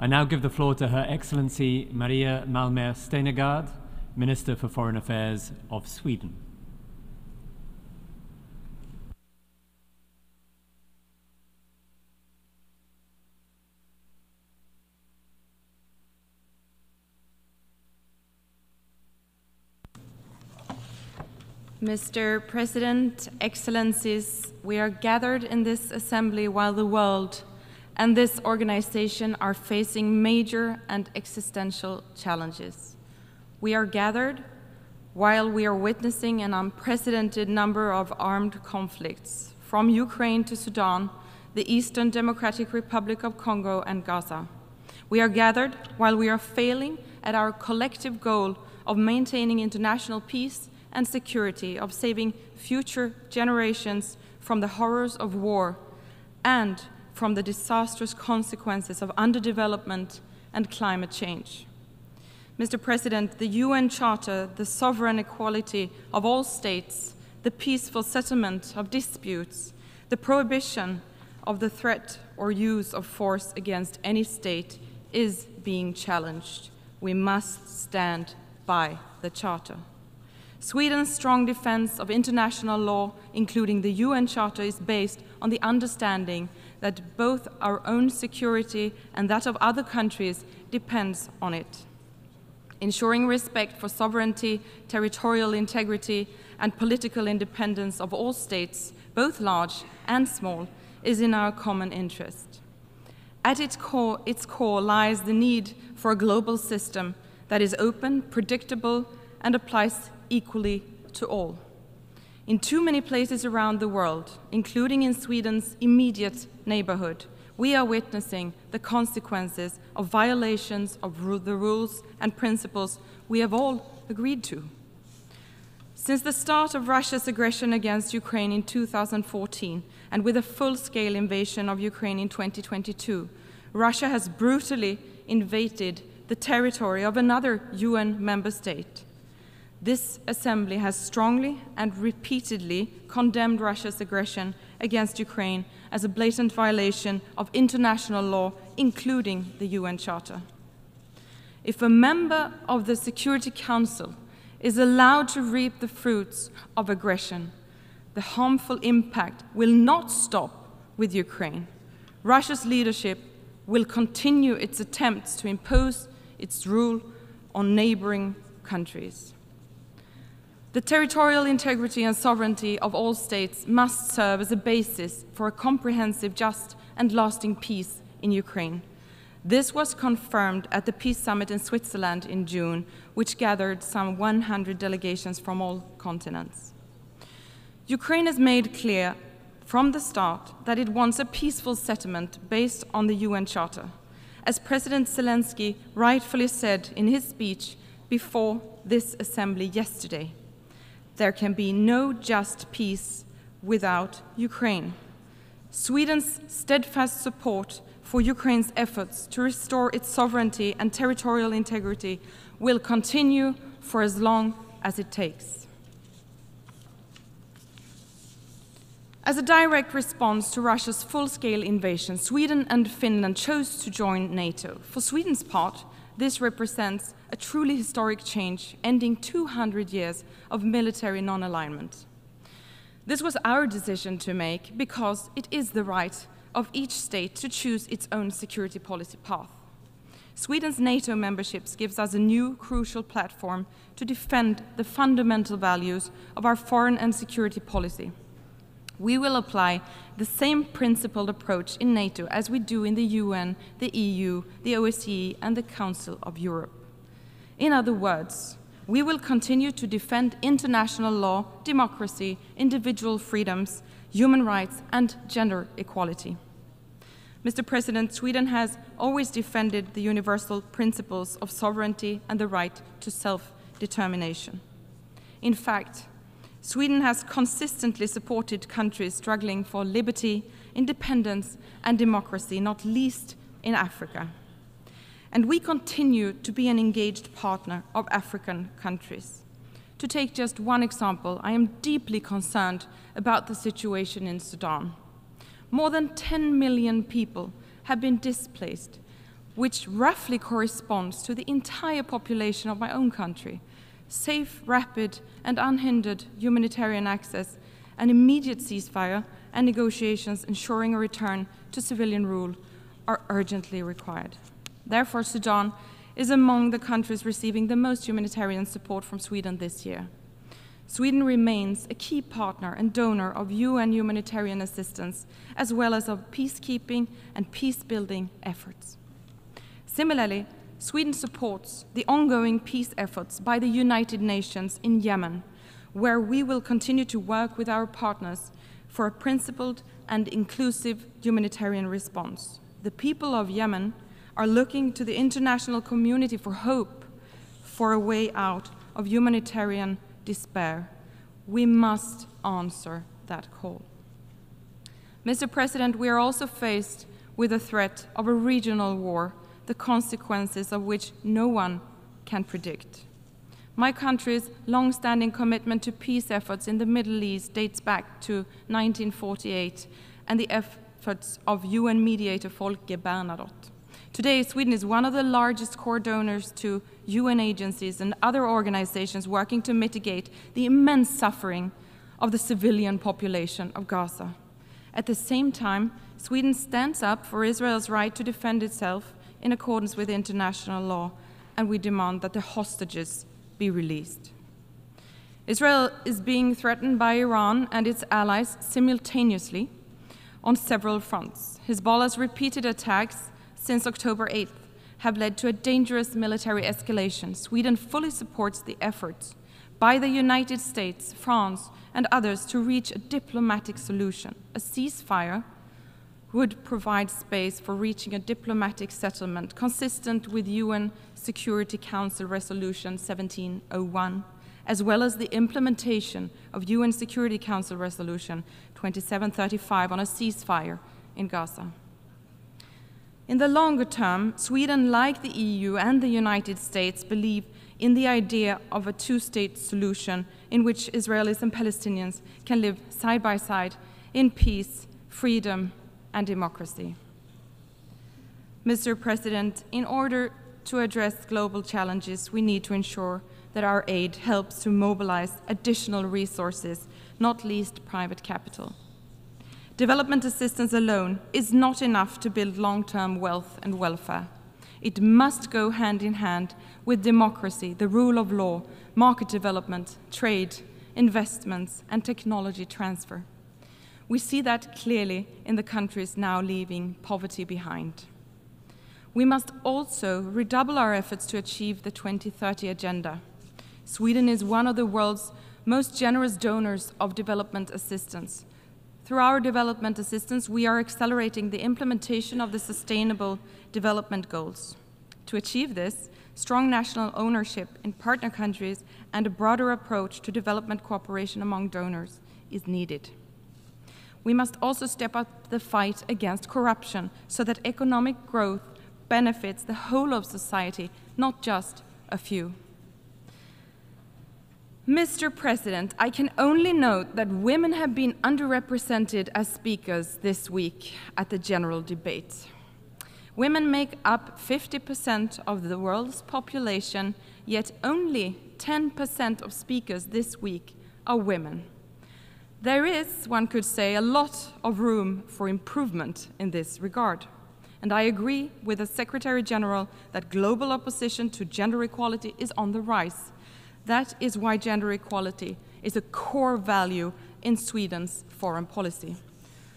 I now give the floor to Her Excellency Maria Malmer Stenergard, Minister for Foreign Affairs of Sweden. Mr. President, Excellencies, we are gathered in this assembly while the world and this organization are facing major and existential challenges. We are gathered while we are witnessing an unprecedented number of armed conflicts, from Ukraine to Sudan, the Eastern Democratic Republic of Congo, and Gaza. We are gathered while we are failing at our collective goal of maintaining international peace and security, of saving future generations from the horrors of war and from the disastrous consequences of underdevelopment and climate change. Mr. President, the UN Charter, the sovereign equality of all states, the peaceful settlement of disputes, the prohibition of the threat or use of force against any state is being challenged. We must stand by the Charter. Sweden's strong defense of international law, including the UN Charter, is based on the understanding that both our own security and that of other countries depends on it. Ensuring respect for sovereignty, territorial integrity, and political independence of all states, both large and small, is in our common interest. At its core lies the need for a global system that is open, predictable, and applies equally to all. In too many places around the world, including in Sweden's immediate neighborhood, we are witnessing the consequences of violations of the rules and principles we have all agreed to. Since the start of Russia's aggression against Ukraine in 2014, and with a full-scale invasion of Ukraine in 2022, Russia has brutally invaded the territory of another UN member state. This Assembly has strongly and repeatedly condemned Russia's aggression against Ukraine as a blatant violation of international law, including the UN Charter. If a member of the Security Council is allowed to reap the fruits of aggression, the harmful impact will not stop with Ukraine. Russia's leadership will continue its attempts to impose its rule on neighboring countries. The territorial integrity and sovereignty of all states must serve as a basis for a comprehensive, just, and lasting peace in Ukraine. This was confirmed at the Peace Summit in Switzerland in June, which gathered some 100 delegations from all continents. Ukraine has made clear from the start that it wants a peaceful settlement based on the UN Charter. As President Zelensky rightfully said in his speech before this Assembly yesterday, there can be no just peace without Ukraine. Sweden's steadfast support for Ukraine's efforts to restore its sovereignty and territorial integrity will continue for as long as it takes. As a direct response to Russia's full-scale invasion, Sweden and Finland chose to join NATO. For Sweden's part, this represents a truly historic change, ending 200 years of military non-alignment. This was our decision to make because it is the right of each state to choose its own security policy path. Sweden's NATO membership gives us a new, crucial platform to defend the fundamental values of our foreign and security policy. We will apply the same principled approach in NATO as we do in the UN, the EU, the OSCE, and the Council of Europe. In other words, we will continue to defend international law, democracy, individual freedoms, human rights, and gender equality. Mr. President, Sweden has always defended the universal principles of sovereignty and the right to self-determination. In fact, Sweden has consistently supported countries struggling for liberty, independence, and democracy, not least in Africa. And we continue to be an engaged partner of African countries. To take just one example, I am deeply concerned about the situation in Sudan. More than 10 million people have been displaced, which roughly corresponds to the entire population of my own country. Safe, rapid, and unhindered humanitarian access, an immediate ceasefire, and negotiations ensuring a return to civilian rule are urgently required. Therefore, Sudan is among the countries receiving the most humanitarian support from Sweden this year. Sweden remains a key partner and donor of UN humanitarian assistance, as well as of peacekeeping and peace-building efforts. Similarly, Sweden supports the ongoing peace efforts by the United Nations in Yemen, where we will continue to work with our partners for a principled and inclusive humanitarian response. The people of Yemen are looking to the international community for hope, for a way out of humanitarian despair. We must answer that call. Mr. President, we are also faced with the threat of a regional war, the consequences of which no one can predict. My country's long-standing commitment to peace efforts in the Middle East dates back to 1948 and the efforts of UN mediator Folke Bernadotte. Today, Sweden is one of the largest core donors to UN agencies and other organizations working to mitigate the immense suffering of the civilian population of Gaza. At the same time, Sweden stands up for Israel's right to defend itself in accordance with international law, and we demand that the hostages be released. Israel is being threatened by Iran and its allies simultaneously on several fronts. Hezbollah's repeated attacks since October 8th have led to a dangerous military escalation. Sweden fully supports the efforts by the United States, France, and others to reach a diplomatic solution. A ceasefire would provide space for reaching a diplomatic settlement consistent with UN Security Council Resolution 1701, as well as the implementation of UN Security Council Resolution 2735 on a ceasefire in Gaza. In the longer term, Sweden, like the EU and the United States, believe in the idea of a two-state solution in which Israelis and Palestinians can live side by side in peace, freedom, and democracy. Mr. President, in order to address global challenges, we need to ensure that our aid helps to mobilize additional resources, not least private capital. Development assistance alone is not enough to build long-term wealth and welfare. It must go hand in hand with democracy, the rule of law, market development, trade, investments, and technology transfer. We see that clearly in the countries now leaving poverty behind. We must also redouble our efforts to achieve the 2030 Agenda. Sweden is one of the world's most generous donors of development assistance. Through our development assistance, we are accelerating the implementation of the Sustainable Development Goals. To achieve this, strong national ownership in partner countries and a broader approach to development cooperation among donors is needed. We must also step up the fight against corruption so that economic growth benefits the whole of society, not just a few. Mr. President, I can only note that women have been underrepresented as speakers this week at the general debate. Women make up 50% of the world's population, yet only 10% of speakers this week are women. There is, one could say, a lot of room for improvement in this regard. And I agree with the Secretary General that global opposition to gender equality is on the rise. That is why gender equality is a core value in Sweden's foreign policy.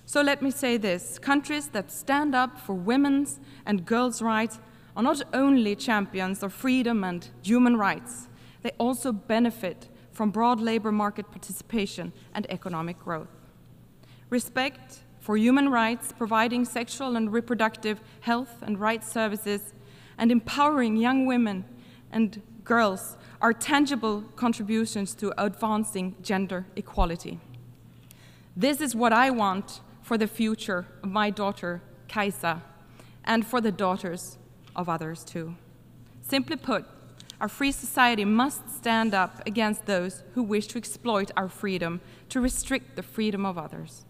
So let me say this, countries that stand up for women's and girls' rights are not only champions of freedom and human rights, they also benefit from broad labor market participation and economic growth. Respect for human rights, providing sexual and reproductive health and rights services, and empowering young women and girls are tangible contributions to advancing gender equality. This is what I want for the future of my daughter, Kaisa, and for the daughters of others too. Simply put, our free society must stand up against those who wish to exploit our freedom to restrict the freedom of others.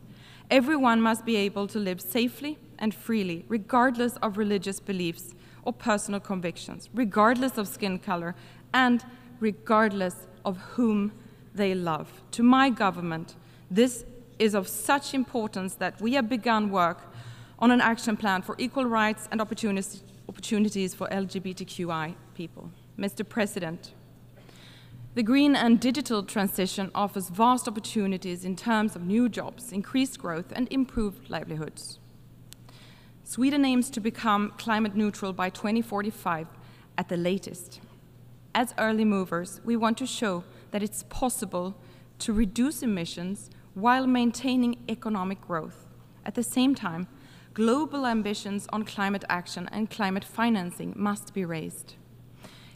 Everyone must be able to live safely and freely, regardless of religious beliefs or personal convictions, regardless of skin color and regardless of whom they love. To my government, this is of such importance that we have begun work on an action plan for equal rights and opportunities for LGBTQI people. Mr. President, the green and digital transition offers vast opportunities in terms of new jobs, increased growth, and improved livelihoods. Sweden aims to become climate neutral by 2045 at the latest. As early movers, we want to show that it's possible to reduce emissions while maintaining economic growth. At the same time, global ambitions on climate action and climate financing must be raised.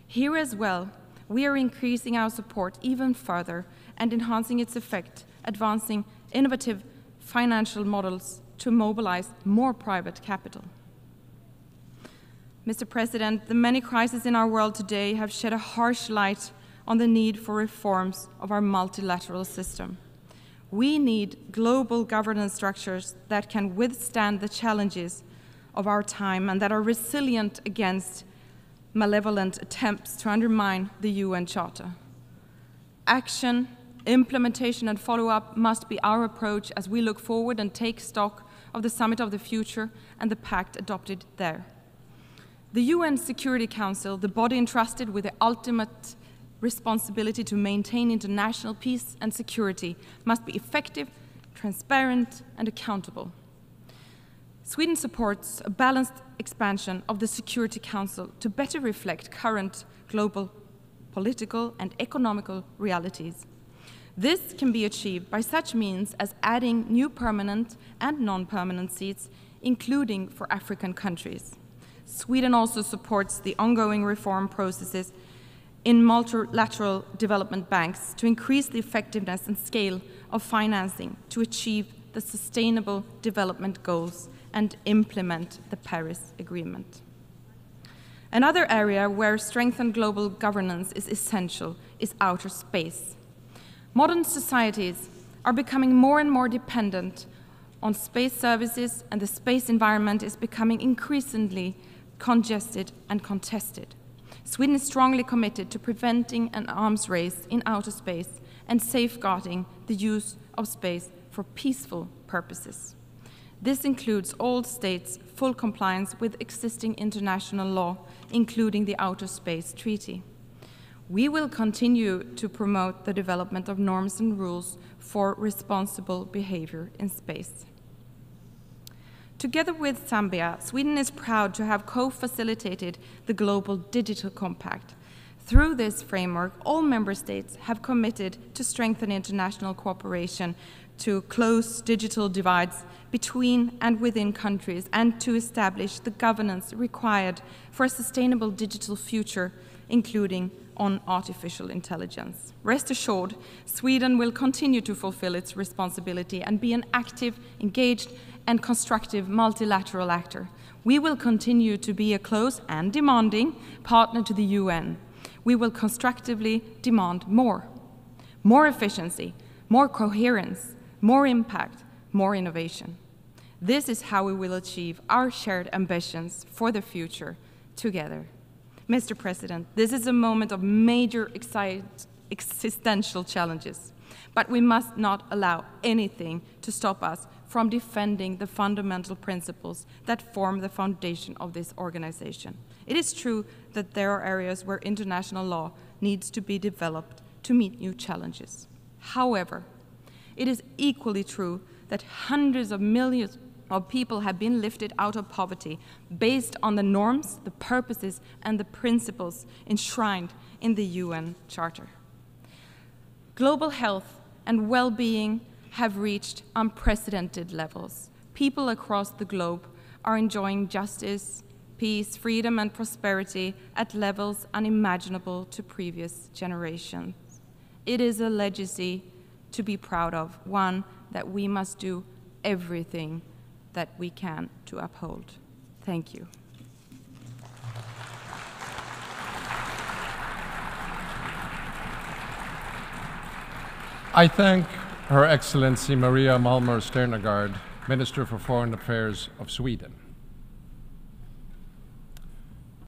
Here as well, we are increasing our support even further and enhancing its effect, advancing innovative financial models to mobilize more private capital. Mr. President, the many crises in our world today have shed a harsh light on the need for reforms of our multilateral system. We need global governance structures that can withstand the challenges of our time and that are resilient against malevolent attempts to undermine the UN Charter. Action, implementation, and follow-up must be our approach as we look forward and take stock of the Summit of the Future and the pact adopted there. The UN Security Council, the body entrusted with the ultimate responsibility to maintain international peace and security, must be effective, transparent, and accountable. Sweden supports a balanced expansion of the Security Council to better reflect current global political and economical realities. This can be achieved by such means as adding new permanent and non-permanent seats, including for African countries. Sweden also supports the ongoing reform processes in multilateral development banks to increase the effectiveness and scale of financing to achieve the Sustainable Development Goals and implement the Paris Agreement. Another area where strengthened global governance is essential is outer space. Modern societies are becoming more and more dependent on space services, and the space environment is becoming increasingly congested and contested. Sweden is strongly committed to preventing an arms race in outer space and safeguarding the use of space for peaceful purposes. This includes all states' full compliance with existing international law, including the Outer Space Treaty. We will continue to promote the development of norms and rules for responsible behavior in space. Together with Zambia, Sweden is proud to have co-facilitated the Global Digital Compact. Through this framework, all member states have committed to strengthen international cooperation to close digital divides between and within countries and to establish the governance required for a sustainable digital future, including on artificial intelligence. Rest assured, Sweden will continue to fulfill its responsibility and be an active, engaged, and constructive multilateral actor. We will continue to be a close and demanding partner to the UN. We will constructively demand more efficiency, more coherence, more impact, more innovation. This is how we will achieve our shared ambitions for the future together. Mr. President, this is a moment of major existential challenges, but we must not allow anything to stop us from defending the fundamental principles that form the foundation of this organization. It is true that there are areas where international law needs to be developed to meet new challenges. However, it is equally true that hundreds of millions of people have been lifted out of poverty based on the norms, the purposes, and the principles enshrined in the UN Charter. Global health and well-being have reached unprecedented levels. People across the globe are enjoying justice, peace, freedom, and prosperity at levels unimaginable to previous generations. It is a legacy to be proud of, one that we must do everything that we can to uphold. Thank you. I thank Her Excellency Maria Malmer Stenergard, Minister for Foreign Affairs of Sweden.